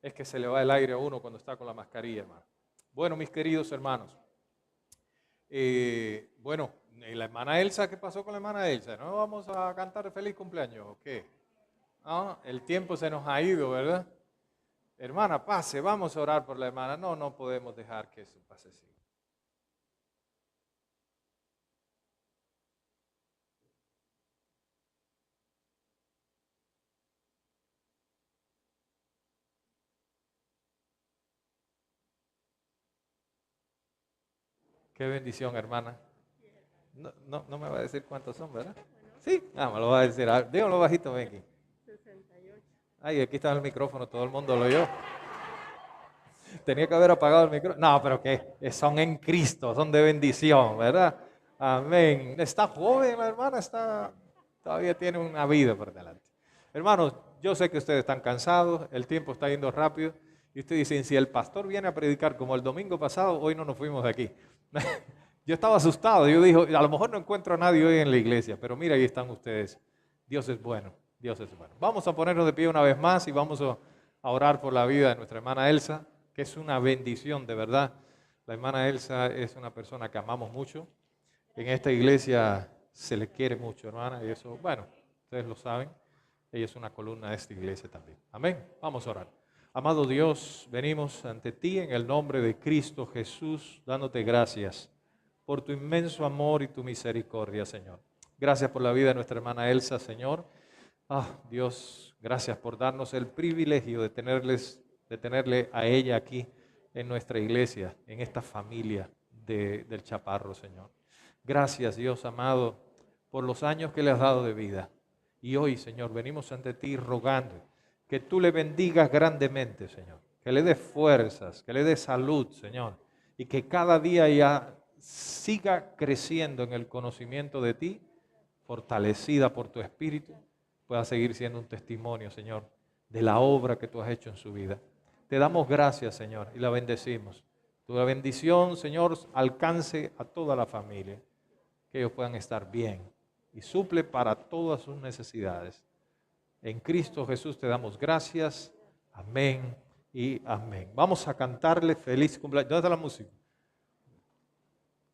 Es que se le va el aire a uno cuando está con la mascarilla, hermano. Bueno, mis queridos hermanos. La hermana Elsa, ¿qué pasó con la hermana Elsa? ¿No vamos a cantar feliz cumpleaños o qué? ¿No? El tiempo se nos ha ido, ¿verdad? Hermana, pase, vamos a orar por la hermana. No, no podemos dejar que eso pase así. Qué bendición, hermana. No me va a decir cuántos son, ¿verdad? Sí, me lo va a decir. Dígalo bajito, ven aquí. 68. Ay, aquí está el micrófono, todo el mundo lo oyó. Tenía que haber apagado el micrófono. No, pero que son en Cristo, son de bendición, ¿verdad? Amén. Está joven la hermana, todavía tiene una vida por delante. Hermanos, yo sé que ustedes están cansados, el tiempo está yendo rápido, y ustedes dicen, si el pastor viene a predicar como el domingo pasado, hoy no nos fuimos de aquí. Yo estaba asustado, yo dije, a lo mejor no encuentro a nadie hoy en la iglesia, pero mira, ahí están ustedes. Dios es bueno, Dios es bueno. Vamos a ponernos de pie una vez más y vamos a orar por la vida de nuestra hermana Elsa, que es una bendición, de verdad. La hermana Elsa es una persona que amamos mucho. En esta iglesia se le quiere mucho, hermana, y eso, bueno, ustedes lo saben. Ella es una columna de esta iglesia también. Amén. Vamos a orar. Amado Dios, venimos ante ti en el nombre de Cristo Jesús, dándote gracias por tu inmenso amor y tu misericordia, Señor. Gracias por la vida de nuestra hermana Elsa, Señor. Dios, gracias por darnos el privilegio de tenerle a ella aquí en nuestra iglesia, en esta familia del Chaparro, Señor. Gracias, Dios amado, por los años que le has dado de vida. Y hoy, Señor, venimos ante ti rogando que tú le bendigas grandemente, Señor. Que le des fuerzas, que le des salud, Señor. Y que cada día ya siga creciendo en el conocimiento de ti, fortalecida por tu Espíritu, pueda seguir siendo un testimonio, Señor, de la obra que tú has hecho en su vida. Te damos gracias, Señor, y la bendecimos. Tu bendición, Señor, alcance a toda la familia, que ellos puedan estar bien y suple para todas sus necesidades. En Cristo Jesús te damos gracias. Amén y amén. Vamos a cantarle feliz cumpleaños. ¿Dónde está la música?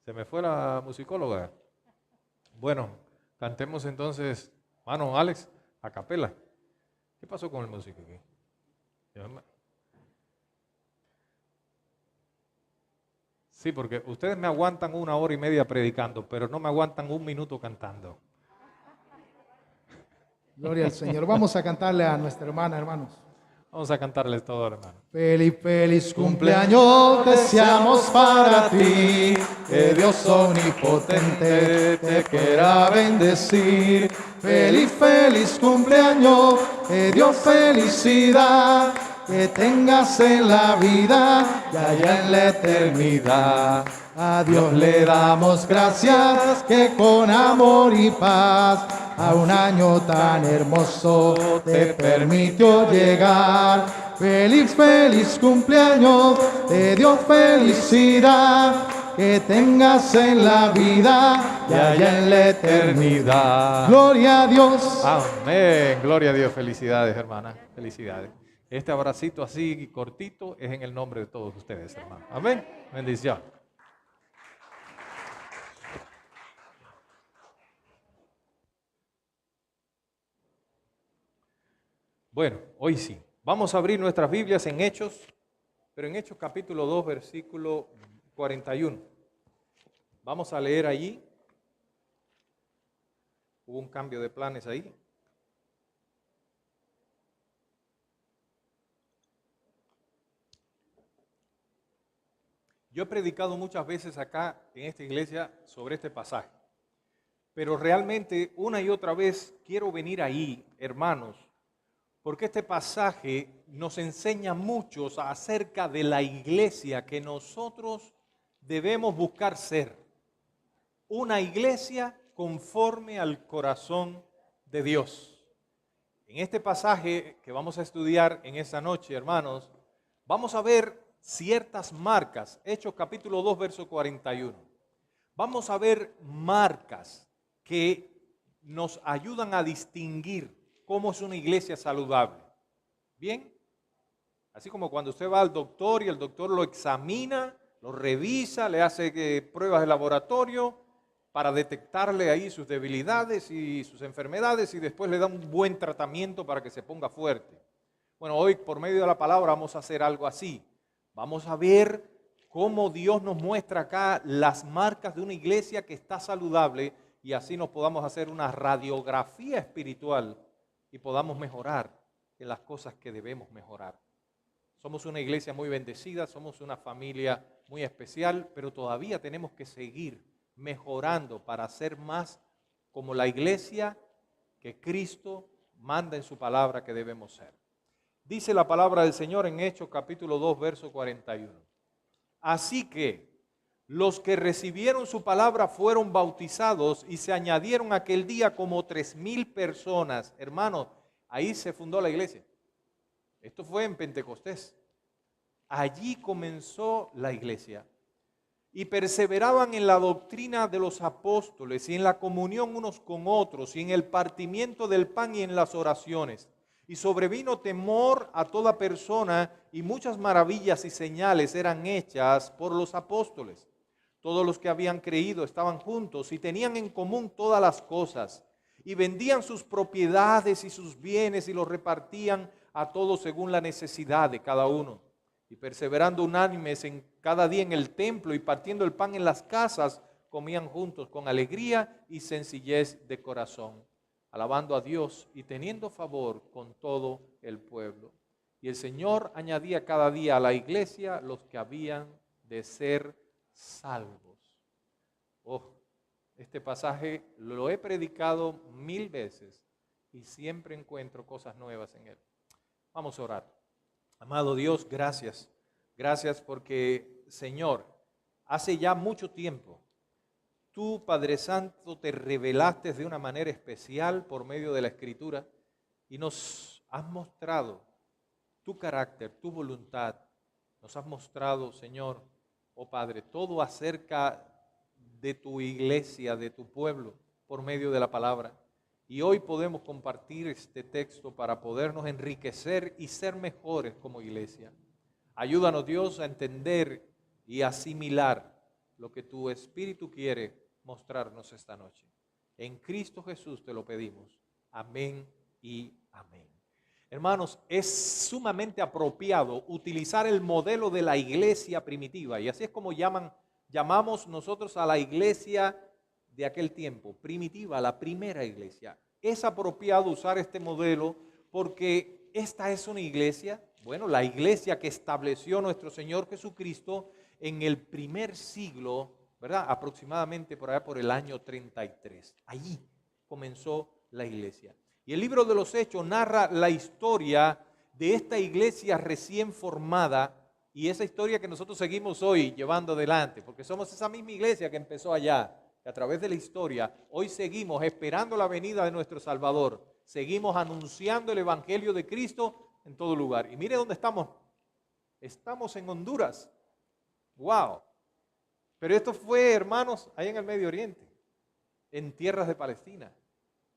¿Se me fue la musicóloga? Bueno, cantemos entonces, hermano Alex, a capela. ¿Qué pasó con el músico aquí? Sí, porque ustedes me aguantan 1 hora y media predicando, pero no me aguantan 1 minuto cantando. Gloria al Señor. Vamos a cantarle a nuestra hermana, hermanos. Vamos a cantarles todo, hermano. Feliz, feliz cumpleaños deseamos para ti, que Dios omnipotente te quiera bendecir. Feliz, feliz cumpleaños, que Dios felicidad, que tengas en la vida y allá en la eternidad. A Dios le damos gracias que con amor y paz a un año tan hermoso te permitió llegar. Feliz, feliz cumpleaños, te dio felicidad, que tengas en la vida y allá en la eternidad. Gloria a Dios. Amén. Gloria a Dios. Felicidades, hermana. Felicidades. Este abracito así cortito es en el nombre de todos ustedes, hermano. Amén. Bendición. Bueno, hoy sí. Vamos a abrir nuestras Biblias en Hechos, pero en Hechos capítulo 2, versículo 41. Vamos a leer allí. Hubo un cambio de planes ahí. Yo he predicado muchas veces acá en esta iglesia sobre este pasaje, pero realmente una y otra vez quiero venir ahí, hermanos, porque este pasaje nos enseña mucho acerca de la iglesia que nosotros debemos buscar ser. Una iglesia conforme al corazón de Dios. En este pasaje que vamos a estudiar en esta noche, hermanos, vamos a ver ciertas marcas. Hechos capítulo 2, verso 41. Vamos a ver marcas que nos ayudan a distinguir cómo es una iglesia saludable. ¿Bien? Así como cuando usted va al doctor y el doctor lo examina, lo revisa, le hace pruebas de laboratorio para detectarle ahí sus debilidades y sus enfermedades y después le da un buen tratamiento para que se ponga fuerte. Bueno, hoy por medio de la palabra vamos a hacer algo así. Vamos a ver cómo Dios nos muestra acá las marcas de una iglesia que está saludable y así nos podamos hacer una radiografía espiritual y podamos mejorar en las cosas que debemos mejorar. Somos una iglesia muy bendecida, somos una familia muy especial, pero todavía tenemos que seguir mejorando para ser más como la iglesia que Cristo manda en su palabra que debemos ser. Dice la palabra del Señor en Hechos capítulo 2, verso 41. Así que los que recibieron su palabra fueron bautizados y se añadieron aquel día como 3,000 personas. Hermanos, ahí se fundó la iglesia. Esto fue en Pentecostés. Allí comenzó la iglesia. Y perseveraban en la doctrina de los apóstoles y en la comunión unos con otros y en el partimiento del pan y en las oraciones. Y sobrevino temor a toda persona y muchas maravillas y señales eran hechas por los apóstoles. Todos los que habían creído estaban juntos y tenían en común todas las cosas y vendían sus propiedades y sus bienes y los repartían a todos según la necesidad de cada uno. Y perseverando unánimes en cada día en el templo y partiendo el pan en las casas, comían juntos con alegría y sencillez de corazón, alabando a Dios y teniendo favor con todo el pueblo. Y el Señor añadía cada día a la iglesia los que habían de ser salvos. Oh, este pasaje lo he predicado 1000 veces y siempre encuentro cosas nuevas en él. Vamos a orar. Amado Dios, gracias. Gracias porque, Señor, hace ya mucho tiempo, tú, Padre Santo, te revelaste de una manera especial por medio de la Escritura y nos has mostrado tu carácter, tu voluntad. Nos has mostrado, Señor, oh Padre, todo acerca de tu iglesia, de tu pueblo, por medio de la palabra. Y hoy podemos compartir este texto para podernos enriquecer y ser mejores como iglesia. Ayúdanos, Dios, a entender y asimilar lo que tu Espíritu quiere mostrarnos esta noche. En Cristo Jesús te lo pedimos. Amén y amén. Hermanos, es sumamente apropiado utilizar el modelo de la iglesia primitiva. Y así es como llamamos nosotros a la iglesia de aquel tiempo, primitiva, la primera iglesia. Es apropiado usar este modelo porque esta es una iglesia, bueno, la iglesia que estableció nuestro Señor Jesucristo en el primer siglo, ¿verdad? Aproximadamente por allá por el año 33. Allí comenzó la iglesia. Y el libro de los Hechos narra la historia de esta iglesia recién formada y esa historia que nosotros seguimos hoy llevando adelante, porque somos esa misma iglesia que empezó allá. A través de la historia, hoy seguimos esperando la venida de nuestro Salvador. Seguimos anunciando el Evangelio de Cristo en todo lugar. Y mire dónde estamos. Estamos en Honduras. ¡Wow! Pero esto fue, hermanos, allá en el Medio Oriente, en tierras de Palestina.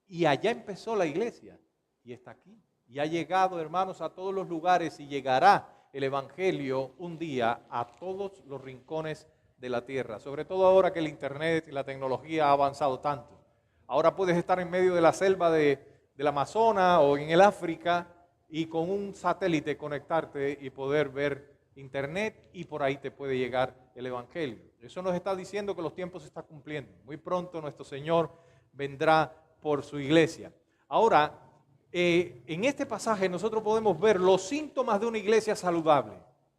Y allá empezó la iglesia. Y está aquí. Y ha llegado, hermanos, a todos los lugares y llegará el Evangelio un día a todos los rincones de la tierra, sobre todo ahora que el internet y la tecnología ha avanzado tanto. Ahora puedes estar en medio de la selva del Amazonas o en el África y con un satélite conectarte y poder ver internet y por ahí te puede llegar el Evangelio. Eso nos está diciendo que los tiempos se están cumpliendo. Muy pronto nuestro Señor vendrá por su iglesia. Ahora, en este pasaje nosotros podemos ver los síntomas de una iglesia saludable,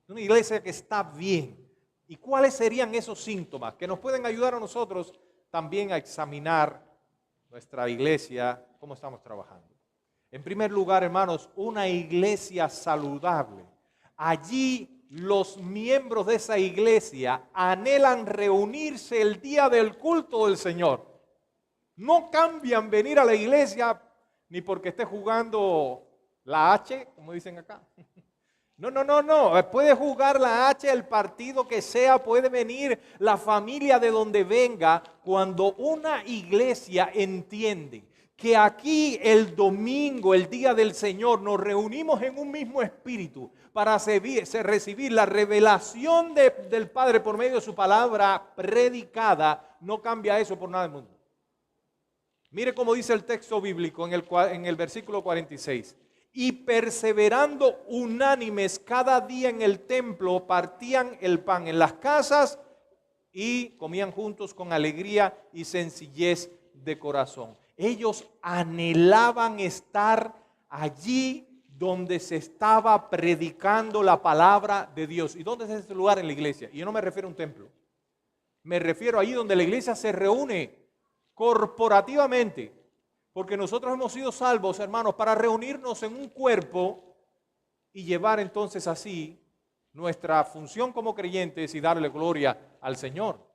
de una iglesia que está bien. ¿Y cuáles serían esos síntomas que nos pueden ayudar a nosotros también a examinar nuestra iglesia, cómo estamos trabajando? En primer lugar, hermanos, una iglesia saludable. Allí los miembros de esa iglesia anhelan reunirse el día del culto del Señor. No cambian venir a la iglesia ni porque esté jugando la H, como dicen acá. No. Puede jugar la H, el partido que sea, puede venir la familia de donde venga, cuando una iglesia entiende que aquí el domingo, el día del Señor, nos reunimos en un mismo espíritu para recibir la revelación del Padre por medio de su palabra predicada, no cambia eso por nada del mundo. Mire cómo dice el texto bíblico en el versículo 46. Y perseverando unánimes cada día en el templo, partían el pan en las casas y comían juntos con alegría y sencillez de corazón. Ellos anhelaban estar allí donde se estaba predicando la palabra de Dios. ¿Y dónde es este lugar? En la iglesia. Y yo no me refiero a un templo. Me refiero allí donde la iglesia se reúne corporativamente. Porque nosotros hemos sido salvos, hermanos, para reunirnos en un cuerpo y llevar entonces así nuestra función como creyentes y darle gloria al Señor.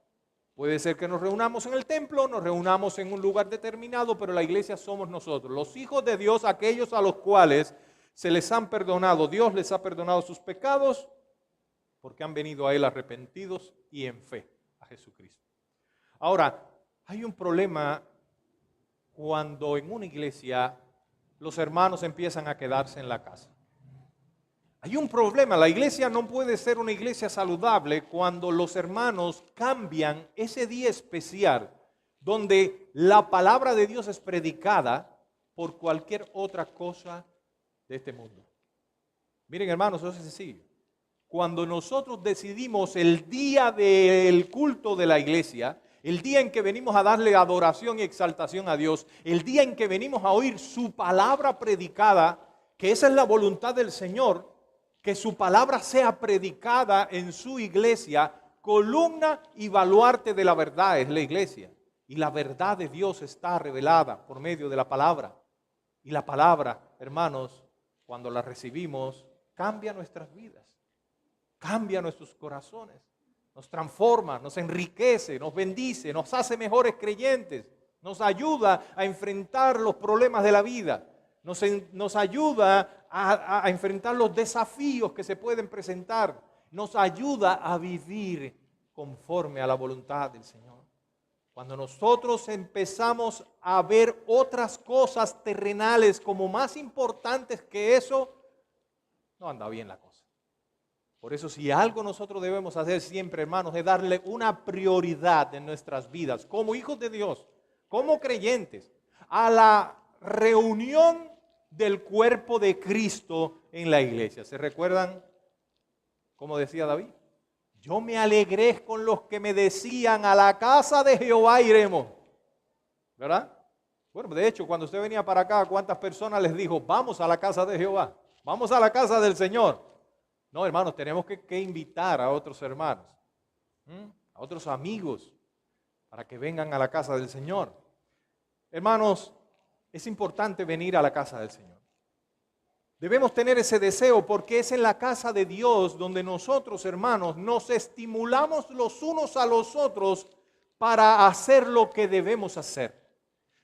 Puede ser que nos reunamos en el templo, nos reunamos en un lugar determinado, pero la iglesia somos nosotros, los hijos de Dios, aquellos a los cuales se les han perdonado. Dios les ha perdonado sus pecados porque han venido a Él arrepentidos y en fe a Jesucristo. Ahora, hay un problema cuando en una iglesia los hermanos empiezan a quedarse en la casa. Hay un problema, la iglesia no puede ser una iglesia saludable cuando los hermanos cambian ese día especial donde la palabra de Dios es predicada por cualquier otra cosa de este mundo. Miren, hermanos, eso es sencillo. Cuando nosotros decidimos el día del culto de la iglesia, el día en que venimos a darle adoración y exaltación a Dios, el día en que venimos a oír su palabra predicada, que esa es la voluntad del Señor, que su palabra sea predicada en su iglesia, columna y baluarte de la verdad es la iglesia. Y la verdad de Dios está revelada por medio de la palabra. Y la palabra, hermanos, cuando la recibimos, cambia nuestras vidas, cambia nuestros corazones, nos transforma, nos enriquece, nos bendice, nos hace mejores creyentes, nos ayuda a enfrentar los problemas de la vida, nos ayuda a enfrentar los desafíos que se pueden presentar, nos ayuda a vivir conforme a la voluntad del Señor. Cuando nosotros empezamos a ver otras cosas terrenales como más importantes que eso, no anda bien la cosa. Por eso, si algo nosotros debemos hacer siempre, hermanos, es darle una prioridad en nuestras vidas, como hijos de Dios, como creyentes, a la reunión del cuerpo de Cristo en la iglesia. ¿Se recuerdan cómo decía David? Yo me alegré con los que me decían, a la casa de Jehová iremos. ¿Verdad? Bueno, de hecho, cuando usted venía para acá, ¿cuántas personas les dijo, vamos a la casa de Jehová? Vamos a la casa del Señor. No, hermanos, tenemos que invitar a otros hermanos, a otros amigos, para que vengan a la casa del Señor. Hermanos, es importante venir a la casa del Señor. Debemos tener ese deseo porque es en la casa de Dios donde nosotros, hermanos, nos estimulamos los unos a los otros para hacer lo que debemos hacer.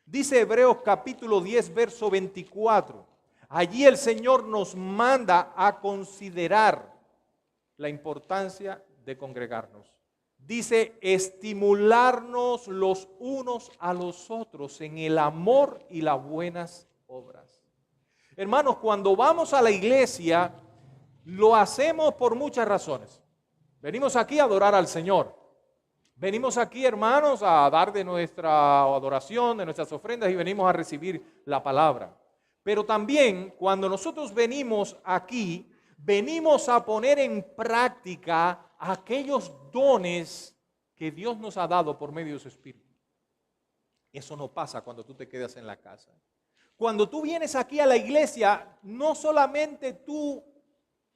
Dice Hebreos capítulo 10, verso 24. Allí el Señor nos manda a considerar la importancia de congregarnos. Dice, estimularnos los unos a los otros en el amor y las buenas obras. Hermanos, cuando vamos a la iglesia, lo hacemos por muchas razones. Venimos aquí a adorar al Señor. Venimos aquí, hermanos, a dar de nuestra adoración, de nuestras ofrendas y venimos a recibir la palabra. Pero también, cuando nosotros venimos aquí, venimos a poner en práctica aquellos dones que Dios nos ha dado por medio de su Espíritu. Eso no pasa cuando tú te quedas en la casa. Cuando tú vienes aquí a la iglesia, no solamente tú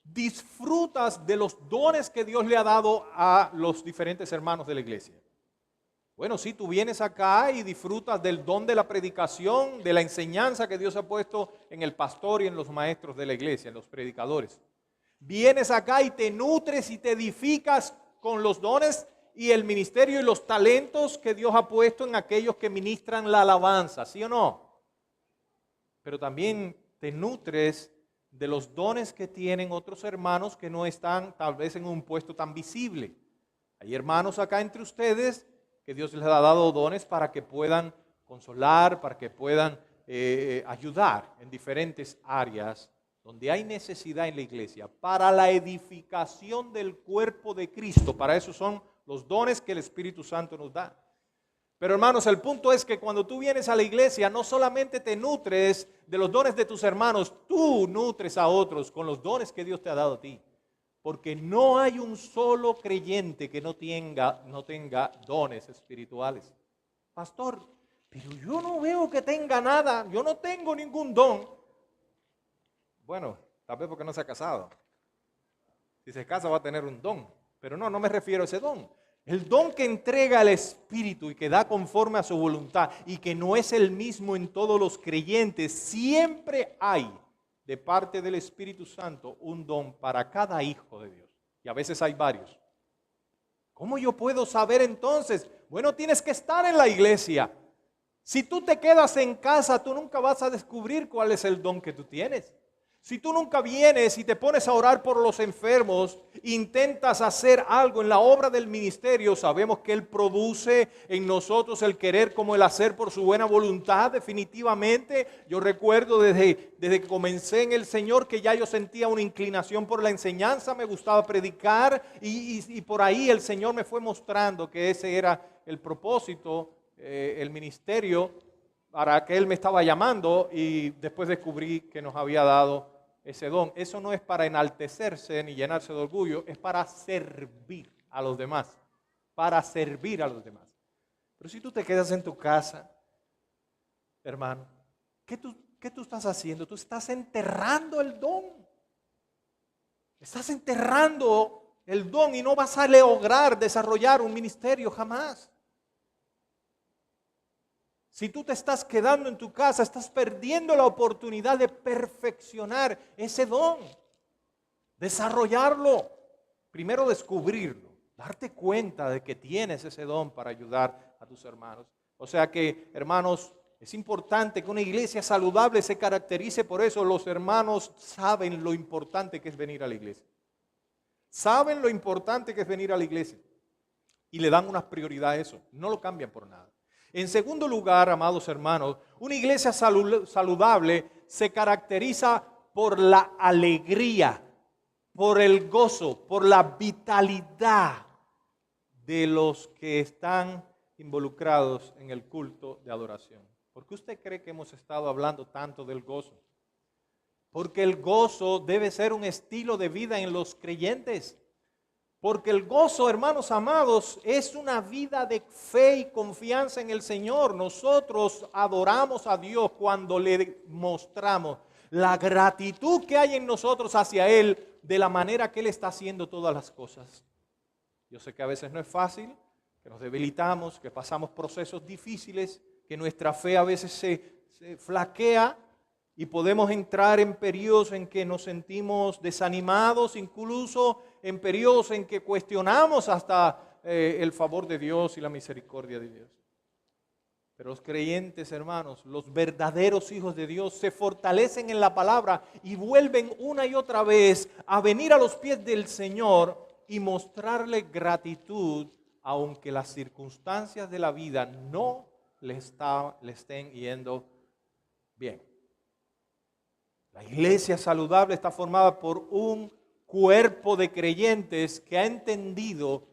disfrutas de los dones que Dios le ha dado a los diferentes hermanos de la iglesia. Bueno, sí, tú vienes acá y disfrutas del don de la predicación, de la enseñanza que Dios ha puesto en el pastor y en los maestros de la iglesia, en los predicadores. Vienes acá y te nutres y te edificas con los dones y el ministerio y los talentos que Dios ha puesto en aquellos que ministran la alabanza, ¿sí o no? Pero también te nutres de los dones que tienen otros hermanos que no están tal vez en un puesto tan visible. Hay hermanos acá entre ustedes que Dios les ha dado dones para que puedan consolar, para que puedan ayudar en diferentes áreas donde hay necesidad en la iglesia para la edificación del cuerpo de Cristo. Para eso son los dones que el Espíritu Santo nos da. Pero hermanos, el punto es que cuando tú vienes a la iglesia, no solamente te nutres de los dones de tus hermanos, tú nutres a otros con los dones que Dios te ha dado a ti. Porque no hay un solo creyente que no tenga dones espirituales. Pastor, pero yo no veo que tenga nada, yo no tengo ningún don. Bueno, tal vez porque no se ha casado. Si se casa va a tener un don, pero no me refiero a ese don. El don que entrega el Espíritu y que da conforme a su voluntad y que no es el mismo en todos los creyentes, siempre hay de parte del Espíritu Santo un don para cada hijo de Dios. Y a veces hay varios. ¿Cómo yo puedo saber entonces? Bueno, tienes que estar en la iglesia. Si tú te quedas en casa, tú nunca vas a descubrir cuál es el don que tú tienes. Si tú nunca vienes y te pones a orar por los enfermos, intentas hacer algo en la obra del ministerio, sabemos que Él produce en nosotros el querer como el hacer por su buena voluntad, definitivamente. Yo recuerdo desde que comencé en el Señor que ya yo sentía una inclinación por la enseñanza, me gustaba predicar y por ahí el Señor me fue mostrando que ese era el propósito, el ministerio para que Él me estaba llamando y después descubrí que nos había dado ese don. Eso no es para enaltecerse ni llenarse de orgullo, es para servir a los demás, para servir a los demás. Pero si tú te quedas en tu casa, hermano, ¿qué tú estás haciendo? Tú estás enterrando el don. Estás enterrando el don y no vas a lograr desarrollar un ministerio jamás. Si tú te estás quedando en tu casa, estás perdiendo la oportunidad de perfeccionar ese don, desarrollarlo, primero descubrirlo, darte cuenta de que tienes ese don para ayudar a tus hermanos. O sea que, hermanos, es importante que una iglesia saludable se caracterice por eso. Los hermanos saben lo importante que es venir a la iglesia. Saben lo importante que es venir a la iglesia y le dan una prioridad a eso, no lo cambian por nada. En segundo lugar, amados hermanos, una iglesia saludable se caracteriza por la alegría, por el gozo, por la vitalidad de los que están involucrados en el culto de adoración. ¿Por qué usted cree que hemos estado hablando tanto del gozo? Porque el gozo debe ser un estilo de vida en los creyentes. Porque el gozo, hermanos amados, es una vida de fe y confianza en el Señor. Nosotros adoramos a Dios cuando le mostramos la gratitud que hay en nosotros hacia Él de la manera que Él está haciendo todas las cosas. Yo sé que a veces no es fácil, que nos debilitamos, que pasamos procesos difíciles, que nuestra fe a veces se flaquea y podemos entrar en periodos en que nos sentimos desanimados, incluso en periodos en que cuestionamos hasta el favor de Dios y la misericordia de Dios. Pero los creyentes, hermanos, los verdaderos hijos de Dios se fortalecen en la palabra y vuelven una y otra vez a venir a los pies del Señor y mostrarle gratitud, aunque las circunstancias de la vida no le estén yendo bien. La iglesia saludable está formada por un cuerpo de creyentes que ha entendido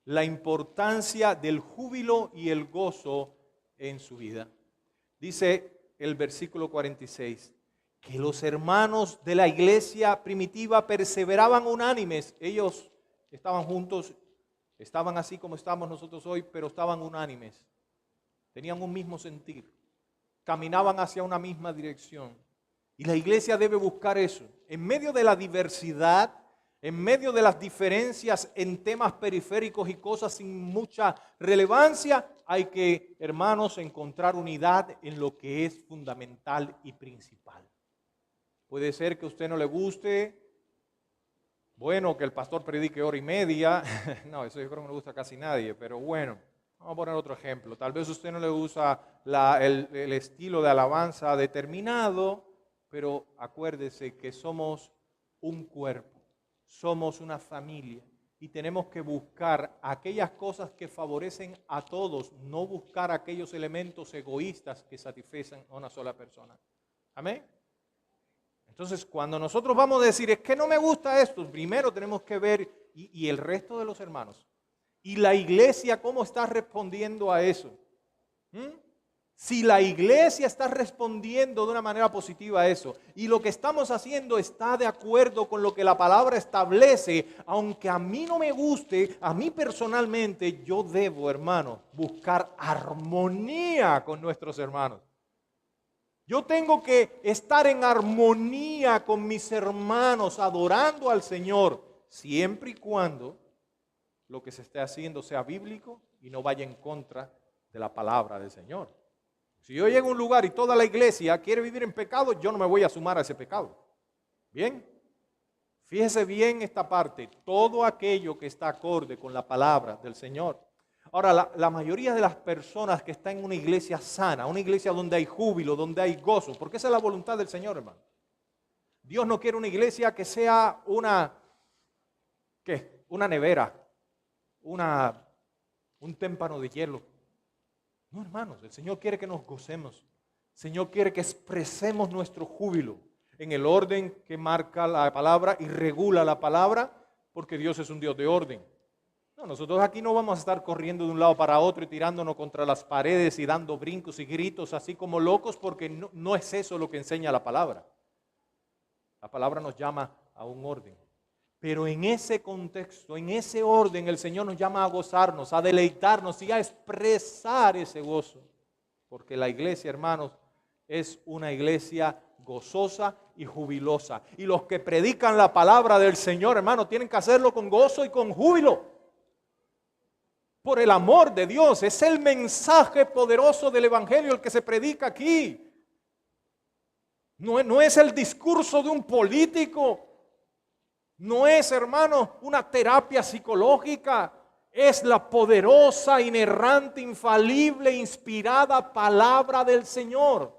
la importancia del júbilo y el gozo en su vida. Dice el versículo 46, que los hermanos de la iglesia primitiva perseveraban unánimes. Ellos estaban juntos, estaban así como estamos nosotros hoy, pero estaban unánimes. Tenían un mismo sentir, caminaban hacia una misma dirección. Y la iglesia debe buscar eso. En medio de la diversidad, en medio de las diferencias en temas periféricos y cosas sin mucha relevancia, hay que, hermanos, encontrar unidad en lo que es fundamental y principal. Puede ser que a usted no le guste, bueno, que el pastor predique hora y media. No, eso yo creo que no le gusta a casi nadie, pero bueno. Vamos a poner otro ejemplo. Tal vez a usted no le gusta el estilo de alabanza determinado, pero acuérdese que somos un cuerpo, somos una familia y tenemos que buscar aquellas cosas que favorecen a todos, no buscar aquellos elementos egoístas que satisfacen a una sola persona. Amén. Entonces, cuando nosotros vamos a decir, es que no me gusta esto, primero tenemos que ver, y el resto de los hermanos, y la iglesia, ¿cómo está respondiendo a eso? Si la iglesia está respondiendo de una manera positiva a eso y lo que estamos haciendo está de acuerdo con lo que la palabra establece, aunque a mí no me guste, a mí personalmente yo debo, hermano, buscar armonía con nuestros hermanos. Yo tengo que estar en armonía con mis hermanos, adorando al Señor, siempre y cuando lo que se esté haciendo sea bíblico y no vaya en contra de la palabra del Señor. Si yo llego a un lugar y toda la iglesia quiere vivir en pecado, yo no me voy a sumar a ese pecado. ¿Bien? Fíjese bien esta parte, todo aquello que está acorde con la palabra del Señor. Ahora, la mayoría de las personas que están en una iglesia sana, una iglesia donde hay júbilo, donde hay gozo, porque esa es la voluntad del Señor, hermano. Dios no quiere una iglesia que sea una nevera, un témpano de hielo. No, hermanos, el Señor quiere que nos gocemos. El Señor quiere que expresemos nuestro júbilo en el orden que marca la palabra y regula la palabra, porque Dios es un Dios de orden. No, nosotros aquí no vamos a estar corriendo de un lado para otro y tirándonos contra las paredes y dando brincos y gritos así como locos, porque no es eso lo que enseña la palabra. La palabra nos llama a un orden. Pero en ese contexto, en ese orden, el Señor nos llama a gozarnos, a deleitarnos y a expresar ese gozo. Porque la iglesia, hermanos, es una iglesia gozosa y jubilosa. Y los que predican la palabra del Señor, hermanos, tienen que hacerlo con gozo y con júbilo. Por el amor de Dios, es el mensaje poderoso del Evangelio el que se predica aquí. No es el discurso de un político. No es, hermano, una terapia psicológica. Es la poderosa, inerrante, infalible, inspirada palabra del Señor.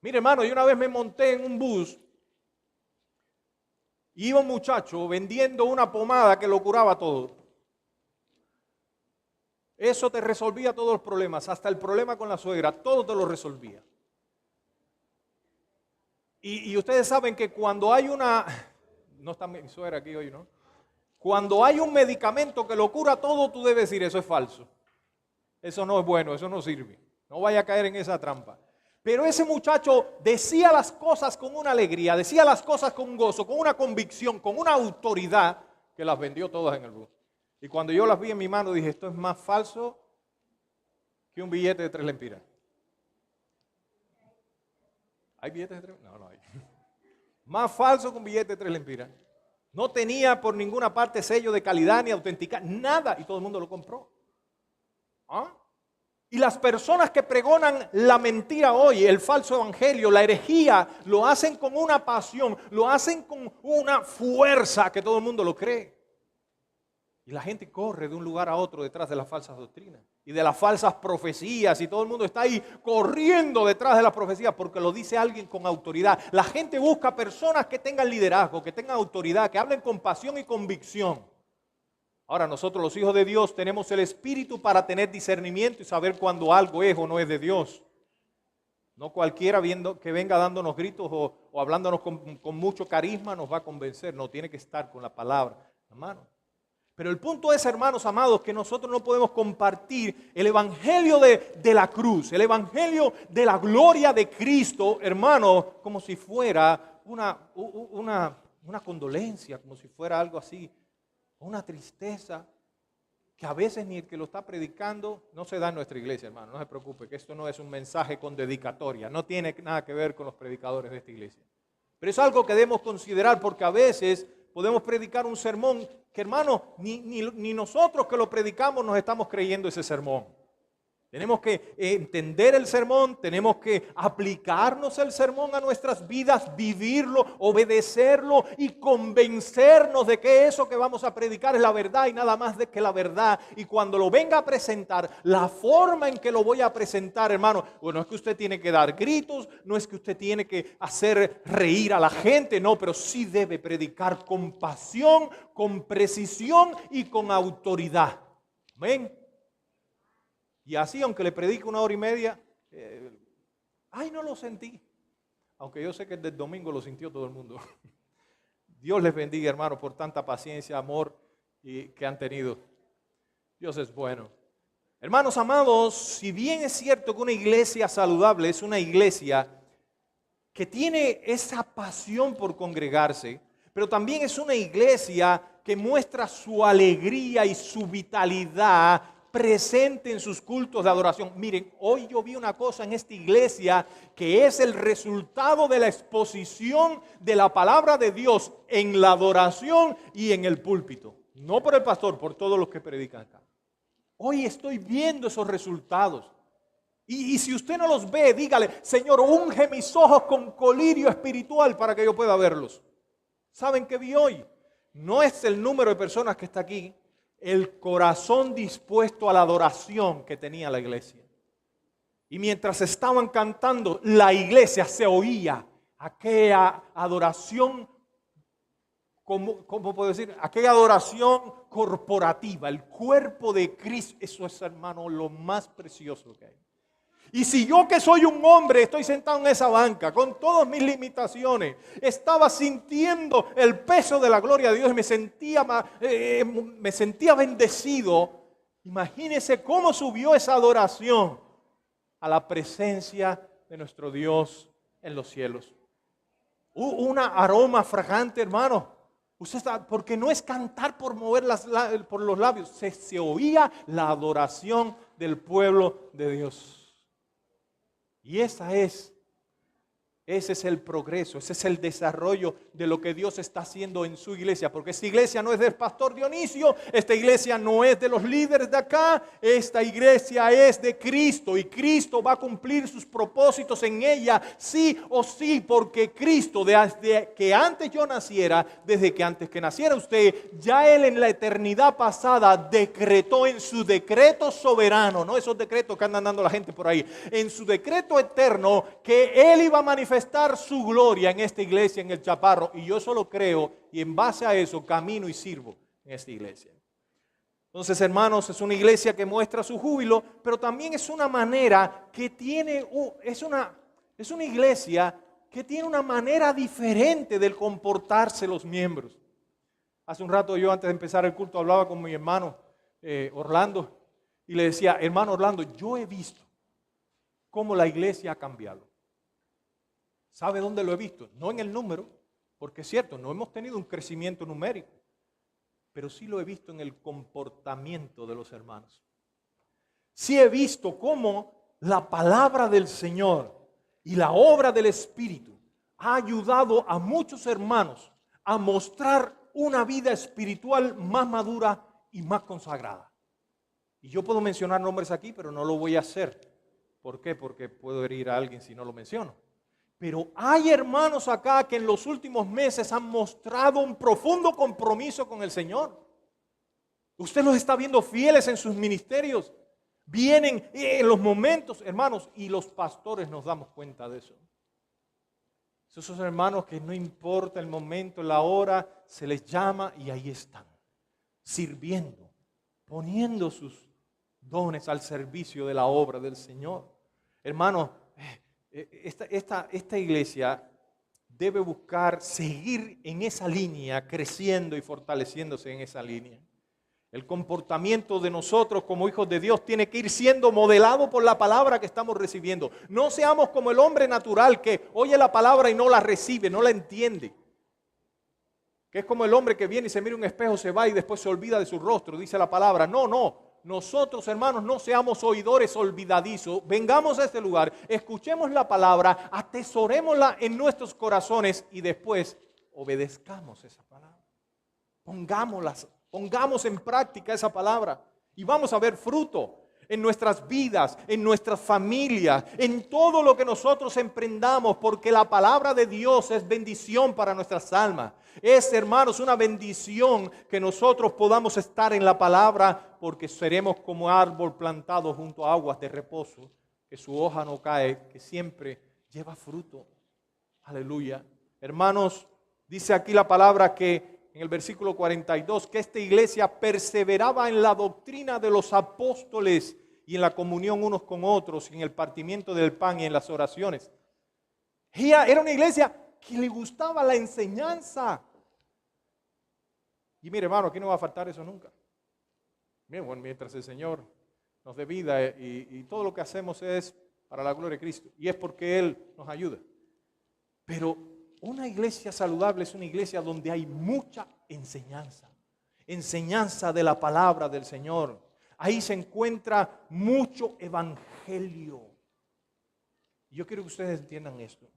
Mire, hermano, yo una vez me monté en un bus. Iba un muchacho vendiendo una pomada que lo curaba todo. Eso te resolvía todos los problemas, hasta el problema con la suegra, todo te lo resolvía. Y ustedes saben que cuando hay no está mi suegra aquí hoy, ¿no? Cuando hay un medicamento que lo cura todo, tú debes decir, eso es falso. Eso no es bueno, eso no sirve. No vaya a caer en esa trampa. Pero ese muchacho decía las cosas con una alegría, decía las cosas con gozo, con una convicción, con una autoridad, que las vendió todas en el bus. Y cuando yo las vi en mi mano, dije, esto es más falso que un billete de 3 lempiras. ¿Hay billetes de 3? No hay. Más falso que un billete de 3 lempiras. No tenía por ninguna parte sello de calidad ni auténtica, nada. Y todo el mundo lo compró. ¿Ah? Y las personas que pregonan la mentira hoy, el falso evangelio, la herejía, lo hacen con una pasión, lo hacen con una fuerza que todo el mundo lo cree. Y la gente corre de un lugar a otro detrás de las falsas doctrinas y de las falsas profecías, y todo el mundo está ahí corriendo detrás de las profecías porque lo dice alguien con autoridad. La gente busca personas que tengan liderazgo, que tengan autoridad, que hablen con pasión y convicción. Ahora nosotros los hijos de Dios tenemos el espíritu para tener discernimiento y saber cuando algo es o no es de Dios. No cualquiera que venga dándonos gritos o hablándonos con mucho carisma nos va a convencer. No, tiene que estar con la palabra, hermano. Pero el punto es, hermanos amados, que nosotros no podemos compartir el evangelio de la cruz, el evangelio de la gloria de Cristo, hermano, como si fuera una condolencia, como si fuera algo así, una tristeza, que a veces ni el que lo está predicando no se da en nuestra iglesia, hermano. No se preocupe, que esto no es un mensaje con dedicatoria, no tiene nada que ver con los predicadores de esta iglesia. Pero es algo que debemos considerar, porque a veces podemos predicar un sermón que, hermano, ni nosotros que lo predicamos nos estamos creyendo ese sermón. Tenemos que entender el sermón, tenemos que aplicarnos el sermón a nuestras vidas, vivirlo, obedecerlo y convencernos de que eso que vamos a predicar es la verdad y nada más de que la verdad. Y cuando lo venga a presentar, la forma en que lo voy a presentar, hermano, bueno, no es que usted tiene que dar gritos, no es que usted tiene que hacer reír a la gente, no, pero sí debe predicar con pasión, con precisión y con autoridad. Amén. Y así, aunque le predique 1 hora y media, no lo sentí. Aunque yo sé que desde el domingo lo sintió todo el mundo. Dios les bendiga, hermano, por tanta paciencia, amor que han tenido. Dios es bueno. Hermanos amados, si bien es cierto que una iglesia saludable es una iglesia que tiene esa pasión por congregarse, pero también es una iglesia que muestra su alegría y su vitalidad presente en sus cultos de adoración. Miren, hoy yo vi una cosa en esta iglesia que es el resultado de la exposición de la palabra de Dios en la adoración y en el púlpito. No por el pastor, por todos los que predican acá. Hoy estoy viendo esos resultados. Y si usted no los ve, dígale: Señor, unge mis ojos con colirio espiritual para que yo pueda verlos. ¿Saben qué vi hoy? No es el número de personas que está aquí, el corazón dispuesto a la adoración que tenía la iglesia. Y mientras estaban cantando, la iglesia se oía aquella adoración, ¿cómo puedo decir? Aquella adoración corporativa, el cuerpo de Cristo. Eso es, hermano, lo más precioso que hay. Y si yo, que soy un hombre, estoy sentado en esa banca con todas mis limitaciones, estaba sintiendo el peso de la gloria de Dios y me sentía bendecido, imagínense cómo subió esa adoración a la presencia de nuestro Dios en los cielos. Un aroma fragante, hermano. Usted sabe, porque no es cantar por mover por los labios, se oía la adoración del pueblo de Dios. Y ese es el progreso, ese es el desarrollo de lo que Dios está haciendo en su iglesia. Porque esta iglesia no es del pastor Dionisio, esta iglesia no es de los líderes de acá, esta iglesia es de Cristo. Y Cristo va a cumplir sus propósitos en ella, sí o sí, porque Cristo, desde que antes yo naciera, desde que antes que naciera usted, ya Él en la eternidad pasada decretó en su decreto soberano, no esos decretos que andan dando la gente por ahí, en su decreto eterno, que Él iba a manifestar su gloria en esta iglesia, en el Chaparro. Y yo solo creo, y en base a eso camino y sirvo en esta iglesia. Entonces, hermanos, es una iglesia que muestra su júbilo, pero también es una manera que tiene, es una iglesia que tiene una manera diferente del comportarse los miembros. Hace un rato yo, antes de empezar el culto, hablaba con mi hermano Orlando y le decía: hermano Orlando, yo he visto cómo la iglesia ha cambiado. ¿Sabe dónde lo he visto? No en el número, porque es cierto, no hemos tenido un crecimiento numérico, pero sí lo he visto en el comportamiento de los hermanos. Sí he visto cómo la palabra del Señor y la obra del Espíritu ha ayudado a muchos hermanos a mostrar una vida espiritual más madura y más consagrada. Y yo puedo mencionar nombres aquí, pero no lo voy a hacer. ¿Por qué? Porque puedo herir a alguien si no lo menciono. Pero hay hermanos acá que en los últimos meses han mostrado un profundo compromiso con el Señor. Usted los está viendo fieles en sus ministerios. Vienen en los momentos, hermanos, y los pastores nos damos cuenta de eso. Esos hermanos que no importa el momento, la hora, se les llama y ahí están, sirviendo, poniendo sus dones al servicio de la obra del Señor. Hermanos, esta iglesia debe buscar seguir en esa línea, creciendo y fortaleciéndose en esa línea. El comportamiento de nosotros como hijos de Dios tiene que ir siendo modelado por la palabra que estamos recibiendo. No seamos como el hombre natural que oye la palabra y no la recibe, no la entiende. Que es como el hombre que viene y se mira un espejo, se va y después se olvida de su rostro, dice la palabra. No. Nosotros, hermanos, no seamos oidores olvidadizos. Vengamos a este lugar, escuchemos la palabra, atesorémosla en nuestros corazones y después obedezcamos esa palabra. Pongamos en práctica esa palabra y vamos a ver fruto. en nuestras vidas, en nuestras familias, en todo lo que nosotros emprendamos, porque la palabra de Dios es bendición para nuestras almas. Es, hermanos, una bendición que nosotros podamos estar en la palabra, porque seremos como árbol plantado junto a aguas de reposo, que su hoja no cae, que siempre lleva fruto. Aleluya. Hermanos, dice aquí la palabra que en el versículo 42, que esta iglesia perseveraba en la doctrina de los apóstoles y en la comunión unos con otros, y en el partimiento del pan y en las oraciones. Ella era una iglesia que le gustaba la enseñanza. Y mire, hermano, aquí no va a faltar eso nunca. Bien, bueno, mientras el Señor nos dé vida y todo lo que hacemos es para la gloria de Cristo, y es porque Él nos ayuda. Pero una iglesia saludable es una iglesia donde hay mucha enseñanza. Enseñanza de la palabra del Señor. Ahí se encuentra mucho evangelio. Y yo quiero que ustedes entiendan esto.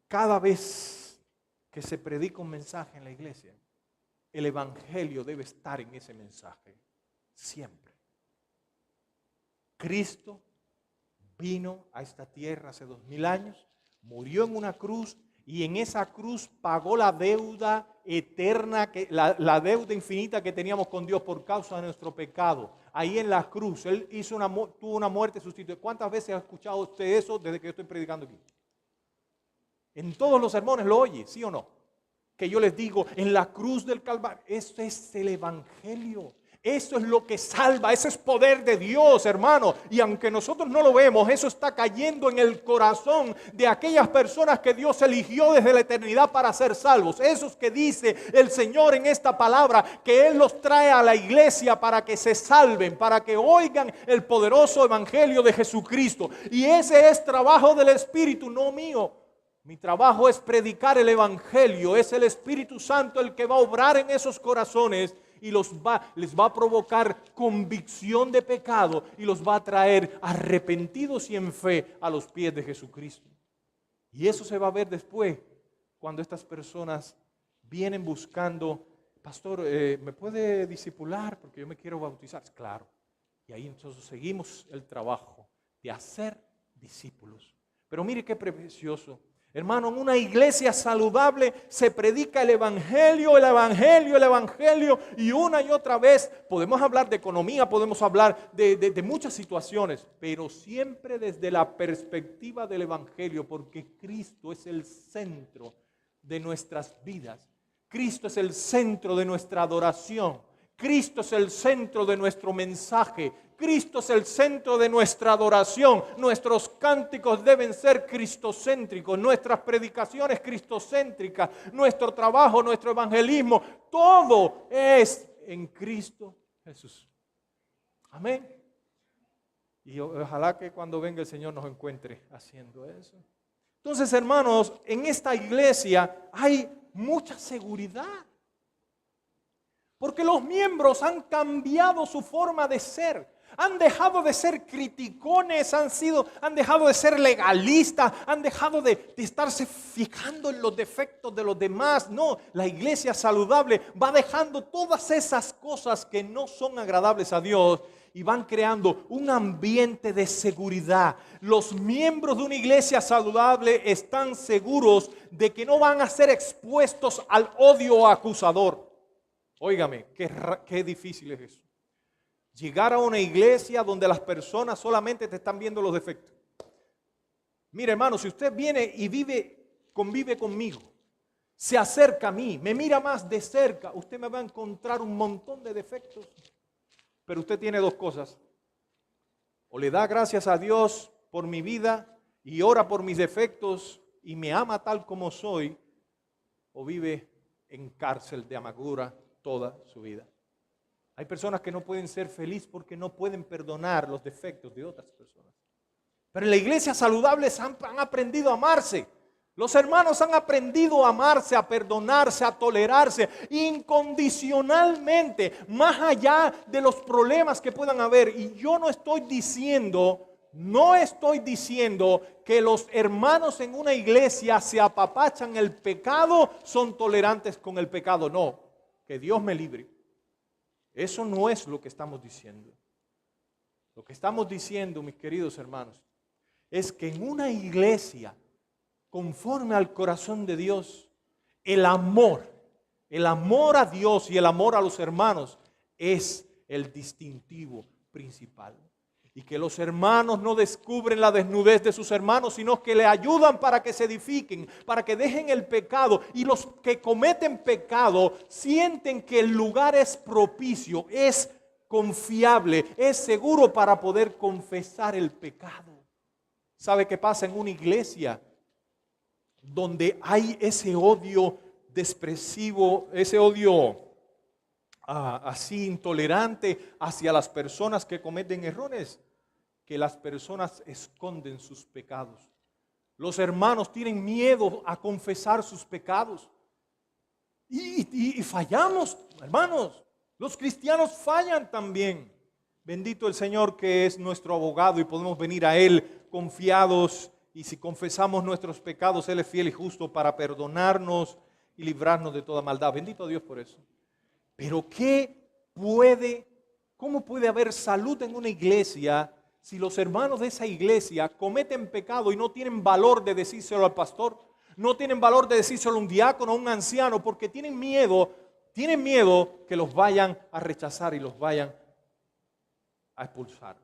Cada vez que se predica un mensaje en la iglesia, el evangelio debe estar en ese mensaje. Siempre. Cristo vino a esta tierra hace 2000 años, murió en una cruz y en esa cruz pagó la deuda eterna, la deuda infinita que teníamos con Dios por causa de nuestro pecado. Ahí en la cruz, Él tuvo una muerte sustituta. ¿Cuántas veces ha escuchado usted eso desde que yo estoy predicando aquí? En todos los sermones lo oye, ¿sí o no? Que yo les digo, en la cruz del Calvario, eso es el evangelio. Eso es lo que salva, ese es poder de Dios, hermano. Y aunque nosotros no lo vemos, eso está cayendo en el corazón de aquellas personas que Dios eligió desde la eternidad para ser salvos. Esos que dice el Señor en esta palabra, que Él los trae a la iglesia para que se salven, para que oigan el poderoso evangelio de Jesucristo. Y ese es trabajo del Espíritu, no mío. Mi trabajo es predicar el evangelio. Es el Espíritu Santo el que va a obrar en esos corazones y les va a provocar convicción de pecado y los va a traer arrepentidos y en fe a los pies de Jesucristo. Y eso se va a ver después cuando estas personas vienen buscando, pastor, ¿me puede discipular? Porque yo me quiero bautizar. Claro. Y ahí entonces seguimos el trabajo de hacer discípulos. Pero mire qué precioso. Hermano, en una iglesia saludable se predica el evangelio, el evangelio, el evangelio, y una y otra vez podemos hablar de economía, podemos hablar de muchas situaciones, pero siempre desde la perspectiva del evangelio, porque Cristo es el centro de nuestras vidas. Cristo es el centro de nuestra adoración. Cristo es el centro de nuestro mensaje. Cristo es el centro de nuestra adoración. Nuestros cánticos deben ser cristocéntricos, nuestras predicaciones cristocéntricas, nuestro trabajo, nuestro evangelismo, todo es en Cristo Jesús. Amén. Y ojalá que cuando venga el Señor nos encuentre haciendo eso. Entonces, hermanos, en esta iglesia hay mucha seguridad. Porque los miembros han cambiado su forma de ser. Han dejado de ser criticones, han dejado de ser legalistas, han dejado de estarse fijando en los defectos de los demás. No, la iglesia saludable va dejando todas esas cosas que no son agradables a Dios y van creando un ambiente de seguridad. Los miembros de una iglesia saludable están seguros de que no van a ser expuestos al odio acusador. Óigame, qué difícil es eso. Llegar a una iglesia donde las personas solamente te están viendo los defectos. Mire, hermano, si usted viene y convive conmigo, se acerca a mí, me mira más de cerca, usted me va a encontrar un montón de defectos. Pero usted tiene dos cosas. O le da gracias a Dios por mi vida y ora por mis defectos y me ama tal como soy, o vive en cárcel de amargura toda su vida. Hay personas que no pueden ser felices porque no pueden perdonar los defectos de otras personas. Pero en la iglesia saludable han aprendido a amarse. Los hermanos han aprendido a amarse, a perdonarse, a tolerarse incondicionalmente, más allá de los problemas que puedan haber. Y yo no estoy diciendo que los hermanos en una iglesia se apapachan el pecado, son tolerantes con el pecado. No, que Dios me libre. Eso no es lo que estamos diciendo. Lo que estamos diciendo, mis queridos hermanos, es que en una iglesia conforme al corazón de Dios, el amor a Dios y el amor a los hermanos es el distintivo principal. Y que los hermanos no descubren la desnudez de sus hermanos, sino que le ayudan para que se edifiquen, para que dejen el pecado. Y los que cometen pecado sienten que el lugar es propicio, es confiable, es seguro para poder confesar el pecado. ¿Sabe qué pasa en una iglesia donde hay ese odio despreciativo, ese odio así intolerante hacia las personas que cometen errores? Que las personas esconden sus pecados. Los hermanos tienen miedo a confesar sus pecados. Y fallamos, hermanos. Los cristianos fallan también. Bendito el Señor que es nuestro abogado y podemos venir a Él confiados. Y si confesamos nuestros pecados, Él es fiel y justo para perdonarnos y librarnos de toda maldad. Bendito a Dios por eso. Pero ¿cómo puede haber salud en una iglesia si los hermanos de esa iglesia cometen pecado y no tienen valor de decírselo al pastor? No tienen valor de decírselo a un diácono, a un anciano, porque tienen miedo que los vayan a rechazar y los vayan a expulsar.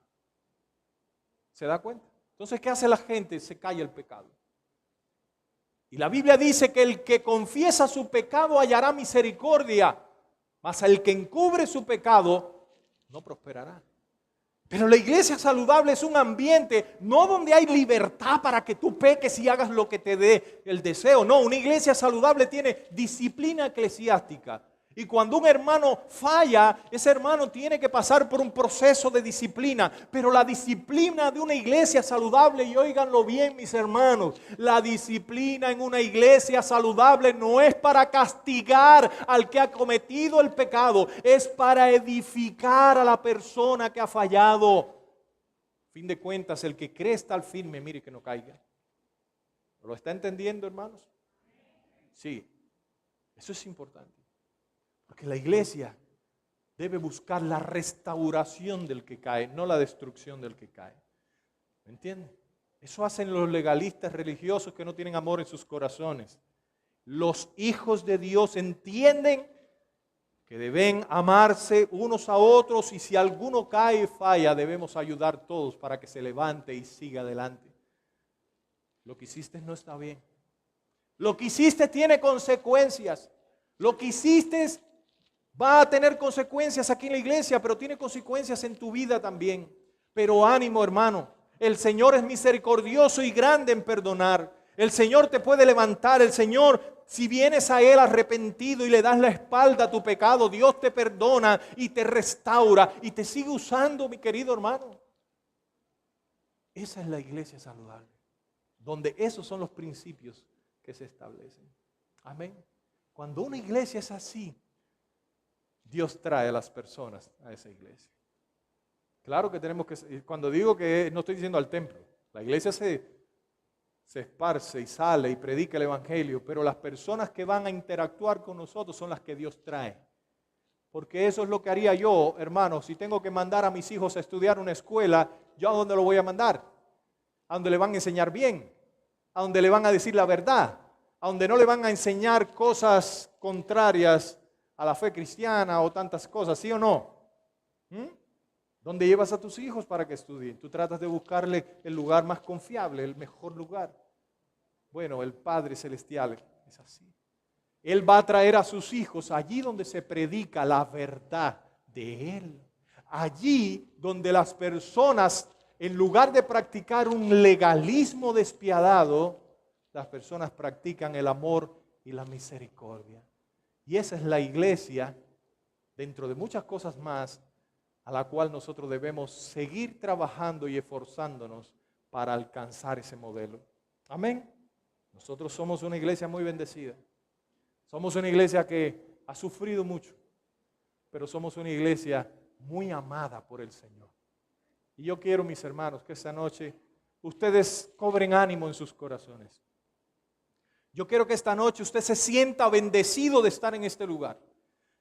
¿Se da cuenta? Entonces, ¿qué hace la gente? Se calla el pecado. Y la Biblia dice que el que confiesa su pecado hallará misericordia, mas el que encubre su pecado no prosperará. Pero la iglesia saludable es un ambiente no donde hay libertad para que tú peques y hagas lo que te dé el deseo. No, una iglesia saludable tiene disciplina eclesiástica. Y cuando un hermano falla, ese hermano tiene que pasar por un proceso de disciplina. Pero la disciplina de una iglesia saludable, y óiganlo bien mis hermanos, la disciplina en una iglesia saludable no es para castigar al que ha cometido el pecado, es para edificar a la persona que ha fallado. A fin de cuentas, el que cree estar firme, mire que no caiga. ¿Lo está entendiendo, hermanos? Sí, eso es importante. Porque la iglesia debe buscar la restauración del que cae, no la destrucción del que cae. ¿Me entienden? Eso hacen los legalistas religiosos que no tienen amor en sus corazones. Los hijos de Dios entienden que deben amarse unos a otros y si alguno cae y falla, debemos ayudar todos para que se levante y siga adelante. Lo que hiciste no está bien. Lo que hiciste tiene consecuencias. Lo que hiciste va a tener consecuencias aquí en la iglesia, pero tiene consecuencias en tu vida también. Pero ánimo, hermano, el Señor es misericordioso y grande en perdonar. El Señor te puede levantar. El Señor, si vienes a Él arrepentido y le das la espalda a tu pecado, Dios te perdona y te restaura y te sigue usando, mi querido hermano. Esa es la iglesia saludable, donde esos son los principios que se establecen. Amén. Cuando una iglesia es así, Dios trae a las personas a esa iglesia. Claro que tenemos que, cuando digo que no estoy diciendo al templo, la iglesia se esparce y sale y predica el evangelio, pero las personas que van a interactuar con nosotros son las que Dios trae. Porque eso es lo que haría yo, hermanos, si tengo que mandar a mis hijos a estudiar una escuela, ¿yo a dónde lo voy a mandar? A donde le van a enseñar bien, a donde le van a decir la verdad, a donde no le van a enseñar cosas contrarias a la fe cristiana o tantas cosas, ¿sí o no? ¿Dónde llevas a tus hijos para que estudien? Tú tratas de buscarle el lugar más confiable, el mejor lugar. Bueno, el Padre Celestial es así. Él va a traer a sus hijos allí donde se predica la verdad de Él. Allí donde las personas, en lugar de practicar un legalismo despiadado, las personas practican el amor y la misericordia. Y esa es la iglesia, dentro de muchas cosas más, a la cual nosotros debemos seguir trabajando y esforzándonos para alcanzar ese modelo. Amén. Nosotros somos una iglesia muy bendecida. Somos una iglesia que ha sufrido mucho, pero somos una iglesia muy amada por el Señor. Y yo quiero, mis hermanos, que esta noche ustedes cobren ánimo en sus corazones. Yo quiero que esta noche usted se sienta bendecido de estar en este lugar.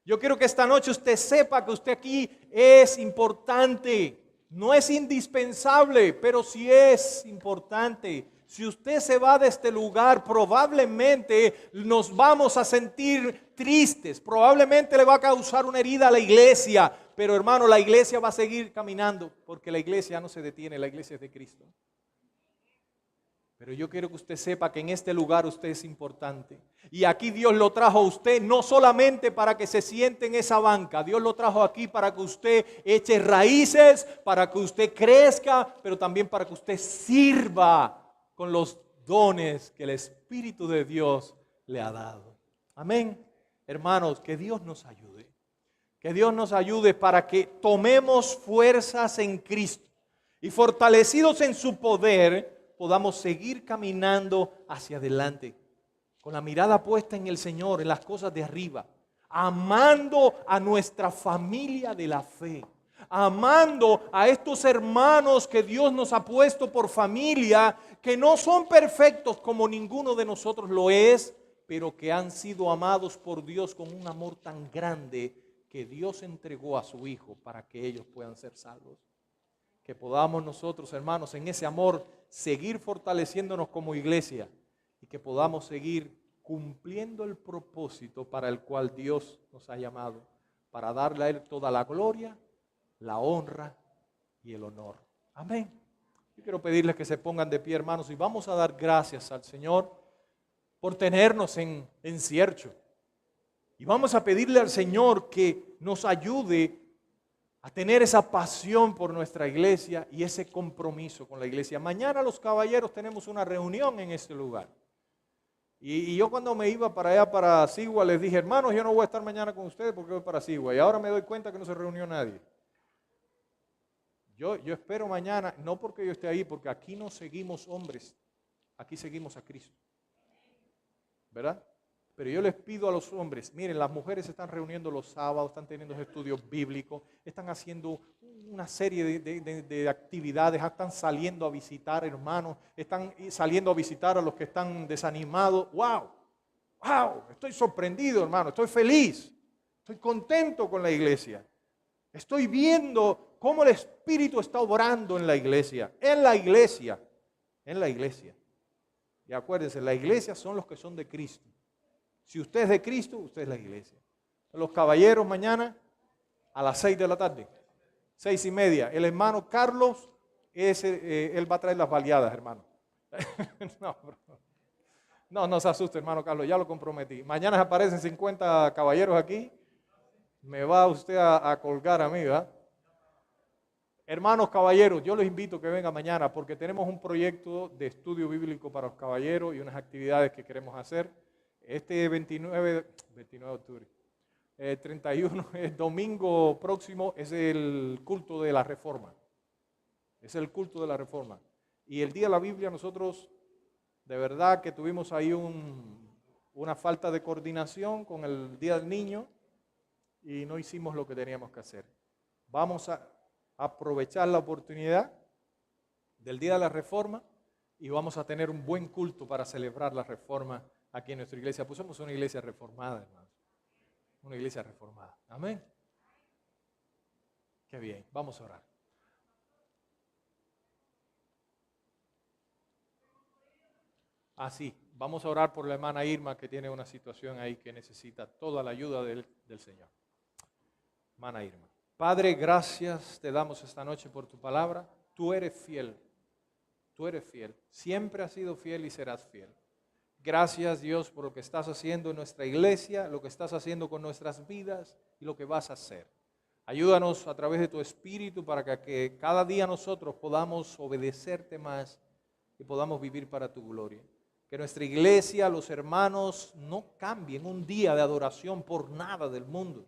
Yo quiero que esta noche usted sepa que usted aquí es importante. No es indispensable, pero sí es importante. Si usted se va de este lugar, probablemente nos vamos a sentir tristes. Probablemente le va a causar una herida a la iglesia. Pero hermano, la iglesia va a seguir caminando porque la iglesia no se detiene, la iglesia es de Cristo. Pero yo quiero que usted sepa que en este lugar usted es importante. Y aquí Dios lo trajo a usted no solamente para que se siente en esa banca. Dios lo trajo aquí para que usted eche raíces, para que usted crezca, pero también para que usted sirva con los dones que el Espíritu de Dios le ha dado. Amén. Hermanos, que Dios nos ayude. Que Dios nos ayude para que tomemos fuerzas en Cristo y fortalecidos en su poder, podamos seguir caminando hacia adelante, con la mirada puesta en el Señor, en las cosas de arriba, amando a nuestra familia de la fe, amando a estos hermanos que Dios nos ha puesto por familia, que no son perfectos como ninguno de nosotros lo es, pero que han sido amados por Dios con un amor tan grande que Dios entregó a su Hijo para que ellos puedan ser salvos. Que podamos nosotros, hermanos, en ese amor seguir fortaleciéndonos como iglesia y que podamos seguir cumpliendo el propósito para el cual Dios nos ha llamado, para darle a Él toda la gloria, la honra y el honor. Amén. Yo quiero pedirles que se pongan de pie, hermanos, y vamos a dar gracias al Señor por tenernos en ciercho. Y vamos a pedirle al Señor que nos ayude a tener esa pasión por nuestra iglesia y ese compromiso con la iglesia. Mañana los caballeros tenemos una reunión en este lugar. Y yo cuando me iba para allá, para Sigua, les dije, hermanos, yo no voy a estar mañana con ustedes porque voy para Sigua. Y ahora me doy cuenta que no se reunió nadie. Yo espero mañana, no porque yo esté ahí, porque aquí no seguimos hombres, aquí seguimos a Cristo. ¿Verdad? Pero yo les pido a los hombres, miren, las mujeres se están reuniendo los sábados, están teniendo estudios bíblicos, están haciendo una serie de actividades, están saliendo a visitar hermanos, están saliendo a visitar a los que están desanimados. ¡Wow! ¡Wow! Estoy sorprendido, hermano, estoy feliz, estoy contento con la iglesia. Estoy viendo cómo el Espíritu está obrando en la iglesia, en la iglesia, en la iglesia. Y acuérdense, la iglesia son los que son de Cristo. Si usted es de Cristo, usted es la iglesia. Los caballeros mañana a las 6 de la tarde, 6:30. El hermano Carlos, él va a traer las baleadas, hermano. No se asuste, hermano Carlos, ya lo comprometí. Mañana aparecen 50 caballeros aquí. Me va usted a colgar a mí, ¿verdad? Hermanos caballeros, yo les invito a que vengan mañana porque tenemos un proyecto de estudio bíblico para los caballeros y unas actividades que queremos hacer. Este 29 de octubre, 31, el domingo próximo es el culto de la Reforma. Es el culto de la Reforma. Y el día de la Biblia nosotros de verdad que tuvimos ahí una falta de coordinación con el Día del Niño y no hicimos lo que teníamos que hacer. Vamos a aprovechar la oportunidad del Día de la Reforma y vamos a tener un buen culto para celebrar la Reforma aquí en nuestra iglesia. Pues somos una iglesia reformada, hermanos. Una iglesia reformada. Amén. Qué bien. Vamos a orar. Así, vamos a orar por la hermana Irma que tiene una situación ahí que necesita toda la ayuda del Señor. Hermana Irma. Padre, gracias te damos esta noche por tu palabra. Tú eres fiel. Tú eres fiel. Siempre has sido fiel y serás fiel. Gracias, Dios, por lo que estás haciendo en nuestra iglesia, lo que estás haciendo con nuestras vidas y lo que vas a hacer. Ayúdanos a través de tu Espíritu para que cada día nosotros podamos obedecerte más y podamos vivir para tu gloria. Que nuestra iglesia, los hermanos, no cambien un día de adoración por nada del mundo.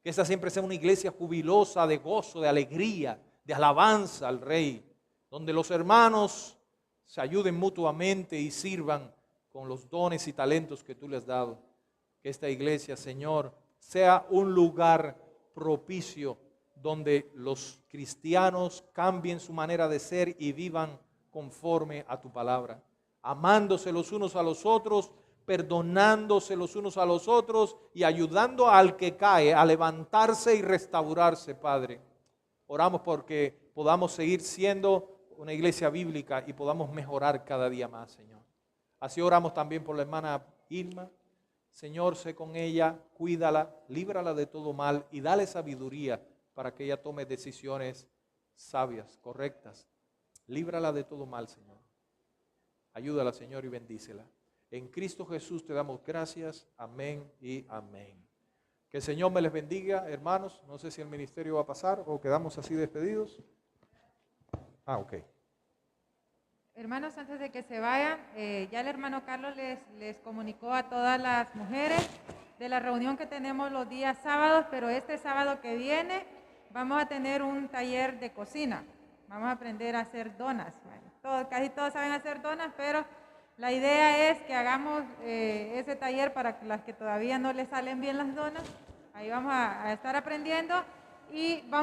Que esta siempre sea una iglesia jubilosa, de gozo, de alegría, de alabanza al Rey, donde los hermanos se ayuden mutuamente y sirvan con los dones y talentos que tú les has dado. Que esta iglesia, Señor, sea un lugar propicio donde los cristianos cambien su manera de ser y vivan conforme a tu palabra, amándose los unos a los otros, perdonándose los unos a los otros y ayudando al que cae a levantarse y restaurarse, Padre. Oramos porque podamos seguir siendo una iglesia bíblica y podamos mejorar cada día más, Señor. Así oramos también por la hermana Irma. Señor, sé con ella, cuídala, líbrala de todo mal y dale sabiduría para que ella tome decisiones sabias, correctas. Líbrala de todo mal, Señor. Ayúdala, Señor, y bendícela. En Cristo Jesús te damos gracias. Amén y amén. Que el Señor me les bendiga, hermanos. No sé si el ministerio va a pasar o quedamos así despedidos. Ok. Hermanos, antes de que se vayan, ya el hermano Carlos les comunicó a todas las mujeres de la reunión que tenemos los días sábados, pero este sábado que viene vamos a tener un taller de cocina. Vamos a aprender a hacer donas. Bueno, casi todos saben hacer donas, pero la idea es que hagamos ese taller para las que todavía no les salen bien las donas. Ahí vamos a estar aprendiendo y vamos